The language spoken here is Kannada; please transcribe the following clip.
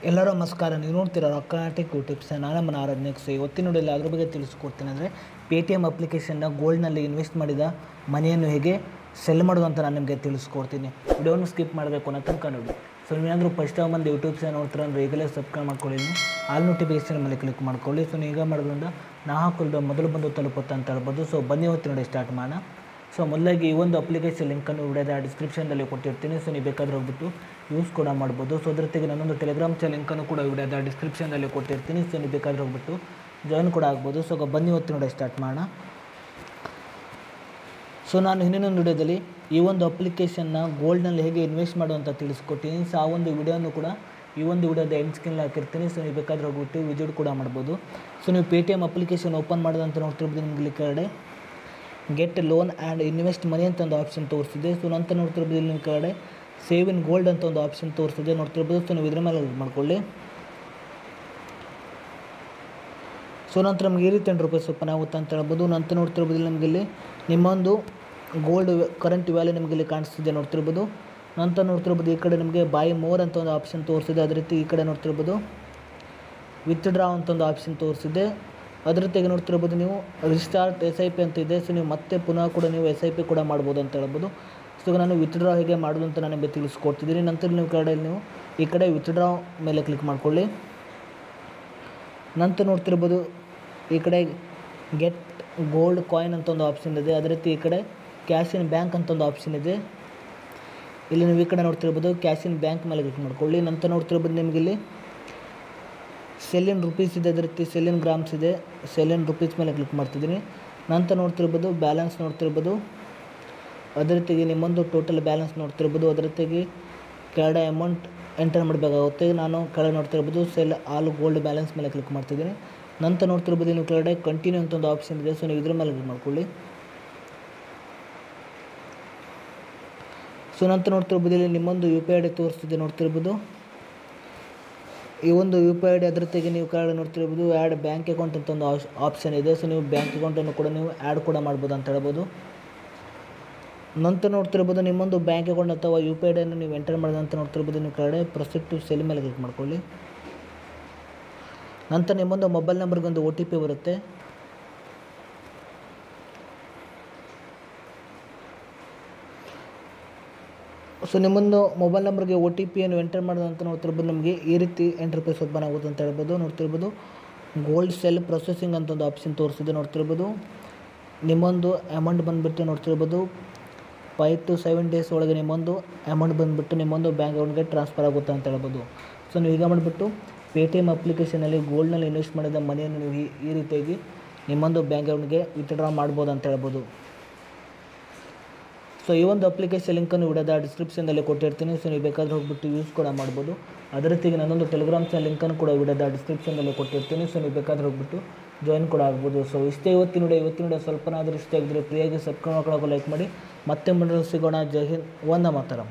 ಎಲ್ಲರೂ ನಮಸ್ಕಾರ. ನೀವು ನೋಡ್ತೀರಾ ರೊಕ್ಕನಾಟಿಕ್ ಯೂಟ್ಯೂಬ್ಸ್. ನಾನು ನಮ್ಮ ಆರಾಧನೆಕ್ಸ್. ಇವತ್ತಿನ ನೋಡಿಲ್ಲ ಅದ್ರ ಬಗ್ಗೆ ತಿಳಿಸ್ಕೊಡ್ತೀನಿ. ಅಂದರೆ ಪೇಟಿಎಮ್ ಅಪ್ಲಿಕೇಶನ್ನ ಗೋಲ್ಡ್ನಲ್ಲಿ ಇನ್ವೆಸ್ಟ್ ಮಾಡಿದ ಮನಿಯನ್ನು ಹೇಗೆ ಸೆಲ್ ಮಾಡೋದು ಅಂತ ನಾನು ನಿಮಗೆ ತಿಳಿಸ್ಕೊಡ್ತೀನಿ. ವಿಡಿಯೋವನ್ನು ಸ್ಕಿಪ್ ಮಾಡಬೇಕು ಅನ್ನೋ ತನಕ ನೋಡಿ. ಸೊ ನೀವೇನಾದರೂ ಫಸ್ಟ್ ಟೈಮ್ ಬಂದು ಯೂಟ್ಯೂಬ್ ಚಾನಲ್ ನೋಡ್ತೀರ ಅಂದರೆ ಈಗಲೇ ಸಬ್ಸ್ಕ್ರೈಬ್ ಮಾಡ್ಕೊಳ್ಳಿ, ಆಲ್ ನೋಟಿಫಿಕೇಷನ್ ಮೇಲೆ ಕ್ಲಿಕ್ ಮಾಡ್ಕೊಳ್ಳಿ. ಸೊ ನೀವು ಈಗ ಮಾಡೋದ್ರಿಂದ ನಾ ಹಾಕಿದ ಮೊದಲು ಬಂದು ತಲುಪುತ್ತೆ ಅಂತ ಹೇಳ್ಬೋದು. ಸೊ ಬನ್ನಿ ಇವತ್ತಿನ ನೋಡಿ ಸ್ಟಾರ್ಟ್ ಮಾಡೋಣ. ಸೊ ಮೊದಲಾಗಿ ಈ ಒಂದು ಅಪ್ಲಿಕೇಶನ್ ಲಿಂಕನ್ನು ವಿಡಿಯೋದ ಡಿಸ್ಕ್ರಿಪ್ಷನ್ದಲ್ಲಿ ಕೊಟ್ಟಿರ್ತೀನಿ. ಸೊ ನೀವು ಬೇಕಾದ್ರೆ ಹೋಗ್ಬಿಟ್ಟು ಯೂಸ್ ಕೂಡ ಮಾಡ್ಬೋದು. ಸೊ ಅದ್ರ ಜೊತೆಗೆ ನನ್ನೊಂದು ಟೆಲಿಗ್ರಾಮ್ ಚಾನಲ್ ಲಿಂಕನ್ನು ಕೂಡ ವಿಡಿಯೋದ ಡಿಸ್ಕ್ರಿಪ್ಷನ್ದಲ್ಲಿ ಕೊಟ್ಟಿರ್ತೀನಿ. ಸೊ ನೀವು ಬೇಕಾದ್ರೆ ಹೋಗ್ಬಿಟ್ಟು ಜಾಯ್ನ್ ಕೂಡ ಆಗ್ಬೋದು. ಸೊ ಬನ್ನಿ ಇವತ್ತು ನೋಡಿ ಸ್ಟಾರ್ಟ್ ಮಾಡೋಣ. ಸೊ ನಾನು ಹಿಂದಿನೊಂದು ವಿಡಿಯೋದಲ್ಲಿ ಈ ಒಂದು ಅಪ್ಲಿಕೇಶನ್ನ ಗೋಲ್ಡ್ನಲ್ಲಿ ಹೇಗೆ ಇನ್ವೆಸ್ಟ್ ಮಾಡು ಅಂತ ತಿಳಿಸ್ಕೊಟ್ಟಿನಿ. ಸೊ ಆ ಒಂದು ವಿಡಿಯೋನು ಕೂಡ ಈ ಒಂದು ವಿಡಿಯೋದ ಎಂಡ್ ಸ್ಕ್ರೀನಲ್ಲಿ ಹಾಕಿರ್ತೀನಿ. ಸೊ ನೀವು ಬೇಕಾದ್ರೆ ಹೋಗ್ಬಿಟ್ಟು ವಿಸಿಟ್ ಕೂಡ ಮಾಡ್ಬೋದು. ಸೊ ನೀವು ಪೇಟಿಎಮ್ ಅಪ್ಲಿಕೇಶನ್ ಓಪನ್ ಮಾಡೋದಂತ ನೋಡ್ತಿರ್ಬೋದು. ನಿಮಗೆ ಈ ಕಡೆ get loan and invest money ಅಂತ ಒಂದು ಆಪ್ಷನ್ ತೋರಿಸಿದೆ. ಸೊ ನಂತರ ನೋಡ್ತಿರ್ಬೋದು ಇಲ್ಲಿ ನಿಮ್ಮ ಕಡೆ ಸೇವ್ ಇನ್ ಗೋಲ್ಡ್ ಅಂತ ಒಂದು ಆಪ್ಷನ್ ತೋರಿಸಿದೆ ನೋಡ್ತಿರ್ಬೋದು. ಸೊ ನೀವು ಇದ್ರ ಮೇಲೆ ಕ್ಲಿಕ್ ಮಾಡ್ಕೊಳ್ಳಿ. ಸೊ ನಂತರ ನಮಗೆ ಈ ರೀತಿ ₹10 ಓಪನ್ ಆಗುತ್ತೆ ಅಂತ ಹೇಳ್ಬೋದು. ನಂತರ ನೋಡ್ತಿರ್ಬೋದು ನಮಗೆ ಇಲ್ಲಿ ನಿಮ್ಮೊಂದು ಗೋಲ್ಡ್ ಕರೆಂಟ್ ವ್ಯಾಲ್ಯೂ ನಿಮಗೆ ಇಲ್ಲಿ ಕಾಣಿಸ್ತಿದೆ ನೋಡ್ತಿರ್ಬೋದು. ನಂತರ ನೋಡ್ತಿರ್ಬೋದು ಈ ಕಡೆ ನಿಮಗೆ ಬಾಯ್ ಮೋರ್ ಅಂತ ಒಂದು ಆಪ್ಷನ್ ತೋರಿಸಿದೆ. ಅದೇ ರೀತಿ ಈ ಕಡೆ ನೋಡ್ತಿರ್ಬೋದು ವಿತ್ಡ್ರಾ ಅಂತ ಒಂದು ಆಪ್ಷನ್ ತೋರಿಸಿದೆ. ಅದ್ರ ಜೊತೆಗೆ ನೋಡ್ತಿರ್ಬೋದು ನೀವು ರಿಸ್ಟಾರ್ಟ್ SIP ಅಂತ ಇದೆ. ಸೊ ನೀವು ಮತ್ತೆ ಪುನಃ ಕೂಡ ನೀವು SIP ಕೂಡ ಮಾಡ್ಬೋದು ಅಂತ ಹೇಳ್ಬೋದು. ಸೊ ಈಗ ನಾನು ವಿತ್ಡ್ರಾ ಹೇಗೆ ಮಾಡೋದು ಅಂತ ನಾನು ನಿಮಗೆ ತಿಳಿಸ್ಕೊಡ್ತಿದ್ದೀನಿ. ನಂತರ ನೀವು ಈ ಕಡೆ ವಿತ್ಡ್ರಾ ಮೇಲೆ ಕ್ಲಿಕ್ ಮಾಡ್ಕೊಳ್ಳಿ. ನಂತರ ನೋಡ್ತಿರ್ಬೋದು ಈ ಕಡೆ ಗೆಟ್ ಗೋಲ್ಡ್ ಕಾಯಿನ್ ಅಂತ ಒಂದು ಆಪ್ಷನ್ ಇದೆ. ಅದೇ ರೀತಿ ಈ ಕಡೆ ಕ್ಯಾಶ್ ಇನ್ ಬ್ಯಾಂಕ್ ಅಂತ ಒಂದು ಆಪ್ಷನ್ ಇದೆ. ಇಲ್ಲಿ ನೀವು ಈ ಕಡೆ ನೋಡ್ತಿರ್ಬೋದು ಕ್ಯಾಶ್ ಇನ್ ಬ್ಯಾಂಕ್ ಮೇಲೆ ಕ್ಲಿಕ್ ಮಾಡ್ಕೊಳ್ಳಿ. ನಂತರ ನೋಡ್ತಿರ್ಬೋದು ನಿಮಗೆ ಇಲ್ಲಿ ಸೆಲ್ ಇನ್ ರುಪೀಸ್ ಇದೆ. ಅದೇ ರೀತಿ ಸೆಲ್ ಇನ್ ಗ್ರಾಮ್ಸ್ ಇದೆ. ಸೆಲ್ ಇನ್ ರುಪೀಸ್ ಮೇಲೆ ಕ್ಲಿಕ್ ಮಾಡ್ತಿದ್ದೀನಿ. ನಂತರ ನೋಡ್ತಿರ್ಬೋದು ಬ್ಯಾಲೆನ್ಸ್ ನೋಡ್ತಿರ್ಬೋದು. ಅದೇ ರೀತಿಗೆ ನಿಮ್ಮೊಂದು ಟೋಟಲ್ ಬ್ಯಾಲೆನ್ಸ್ ನೋಡ್ತಿರ್ಬೋದು. ಅದೇ ರೀತಿಗೆ ಕೆಳಗಡೆ ಅಮೌಂಟ್ ಎಂಟರ್ ಮಾಡಬೇಕಾಗುತ್ತೆ. ನಾನು ಕೆಳಗೆ ನೋಡ್ತಿರ್ಬೋದು ಸೆಲ್ ಆಲ್ ಗೋಲ್ಡ್ ಬ್ಯಾಲೆನ್ಸ್ ಮೇಲೆ ಕ್ಲಿಕ್ ಮಾಡ್ತಿದ್ದೀನಿ. ನಂತರ ನೋಡ್ತಿರ್ಬೋದು ನೀವು ಕೆಳಗಡೆ ಕಂಟಿನ್ಯೂ ಅಂತ ಒಂದು ಆಪ್ಷನ್ ಇದೆ. ಸೊ ನೀವು ಇದ್ರ ಮೇಲೆ ಕ್ಲಿಕ್ ಮಾಡ್ಕೊಳ್ಳಿ. ಸೊ ನಂತರ ನೋಡ್ತಿರ್ಬೋದು ಇಲ್ಲಿ ನಿಮ್ಮೊಂದು UPI ID ತೋರಿಸ್ತಿದೆ ನೋಡ್ತಿರ್ಬೋದು. ಈ ಒಂದು UPI ID ಅದ್ರ ಜೊತೆಗೆ ನೀವು ಕೆಳಗಡೆ ನೋಡ್ತಿರ್ಬೋದು ಆ್ಯಡ್ ಬ್ಯಾಂಕ್ ಅಕೌಂಟ್ ಅಂತ ಒಂದು ಆಪ್ಷನ್ ಇದೆ. ಸೊ ನೀವು ಬ್ಯಾಂಕ್ ಅಕೌಂಟನ್ನು ಕೂಡ ನೀವು ಆ್ಯಡ್ ಕೂಡ ಮಾಡ್ಬೋದು ಅಂತ ಹೇಳ್ಬೋದು. ನಂತರ ನೋಡ್ತಿರ್ಬೋದು ನಿಮ್ಮೊಂದು ಬ್ಯಾಂಕ್ ಅಕೌಂಟ್ ಅಥವಾ UPI ID ಅನ್ನು ನೀವು ಎಂಟರ್ ಮಾಡಿದ ಅಂತ ನೋಡ್ತಿರ್ಬೋದು ನೀವು ಕೆಳಗಡೆ ಪ್ರೊಸೀಡ್ ಟು ಸೆಲ್ ಮೇಲೆ ಕ್ಲಿಕ್ ಮಾಡ್ಕೊಳ್ಳಿ. ನಂತರ ನಿಮ್ಮೊಂದು ಮೊಬೈಲ್ ನಂಬರ್ಗೆ ಒಂದು OTP ಬರುತ್ತೆ. ಸೊ ನಿಮ್ಮೊಂದು ಮೊಬೈಲ್ ನಂಬರ್ಗೆ OTPಯನ್ನು ಎಂಟರ್ ಮಾಡಿದಂತ ನೋಡ್ತಿರ್ಬೋದು ನಮಗೆ ಈ ರೀತಿ ₹10 ಓಪನ್ ಆಗುತ್ತೆ ಅಂತ ಹೇಳ್ಬೋದು. ನೋಡ್ತಿರ್ಬೋದು ಗೋಲ್ಡ್ ಸೆಲ್ ಪ್ರೊಸೆಸಿಂಗ್ ಅಂತ ಒಂದು ಆಪ್ಷನ್ ತೋರಿಸಿದೆ ನೋಡ್ತಿರ್ಬೋದು. ನಿಮ್ಮೊಂದು ಅಮೌಂಟ್ ಬಂದುಬಿಟ್ಟು ನೋಡ್ತಿರ್ಬೋದು 5 to 7 ಡೇಸ್ ಒಳಗೆ ನಿಮ್ಮೊಂದು ಅಮೌಂಟ್ ಬಂದುಬಿಟ್ಟು ನಿಮ್ಮೊಂದು ಬ್ಯಾಂಕ್ ಅಕೌಂಟ್ಗೆ ಟ್ರಾನ್ಸ್ಫರ್ ಆಗುತ್ತೆ ಅಂತ ಹೇಳ್ಬೋದು. ಸೊ ನೀವು ಈಗ ಮಾಡಿಬಿಟ್ಟು ಪೇಟಿಎಮ್ ಅಪ್ಲಿಕೇಶನಲ್ಲಿ ಗೋಲ್ಡ್ನಲ್ಲಿ ಇನ್ವೆಸ್ಟ್ ಮಾಡಿದ ಮನಿಯನ್ನು ನೀವು ಈ ರೀತಿಯಾಗಿ ನಿಮ್ಮೊಂದು ಬ್ಯಾಂಕ್ ಅಕೌಂಟ್ಗೆ ವಿತ್ಡ್ರಾ ಮಾಡ್ಬೋದು ಅಂತ ಹೇಳ್ಬೋದು. ಸೊ ಈ ಒಂದು ಅಪ್ಲಿಕೇಶನ್ ಲಿಂಕನ್ನು ವಿಡಿಯೋದ ಡಿಸ್ಕ್ರಿಪ್ಷನ್ದಲ್ಲಿ ಕೊಟ್ಟಿರ್ತೀನಿ. ಸೊ ನೀವು ಬೇಕಾದ್ರೆ ಹೋಗ್ಬಿಟ್ಟು ಯೂಸ್ ಕೂಡ ಮಾಡ್ಬೋದು. ಅದೇ ರೀತಿಗೆ ನನ್ನೊಂದು ಟೆಲಿಗ್ರಾಮ್ ಚಾನಲ್ ಲಿಂಕನ್ನು ಕೂಡ ವಿಡಿಯೋದ ಡಿಸ್ಕ್ರಿಪ್ಷನ್ದಲ್ಲಿ ಕೊಟ್ಟಿರ್ತೀನಿ. ಸೊ ನೀವು ಬೇಕಾದ್ರೆ ಹೋಗ್ಬಿಟ್ಟು ಜಾಯ್ನ್ ಕೂಡ ಆಗ್ಬೋದು. ಸೊ ಇಷ್ಟೇ ಇವತ್ತಿನ ವಿಡಿಯೋ ಸ್ವಲ್ಪನಾದರೂ ಇಷ್ಟ ಆಗಿದ್ರೆ ಫ್ರೀಯಾಗಿ ಸಬ್ಸ್ಕ್ರೈಬ್ ಮಾಡ್ಕೊಳ್ಳೋಕೆ ಲೈಕ್ ಮಾಡಿ. ಮತ್ತೆ ಮುಂದೆ ಸಿಗೋಣ. ಜೈ ಹಿಂದ್, ವಂದೇ ಮಾತರಂ.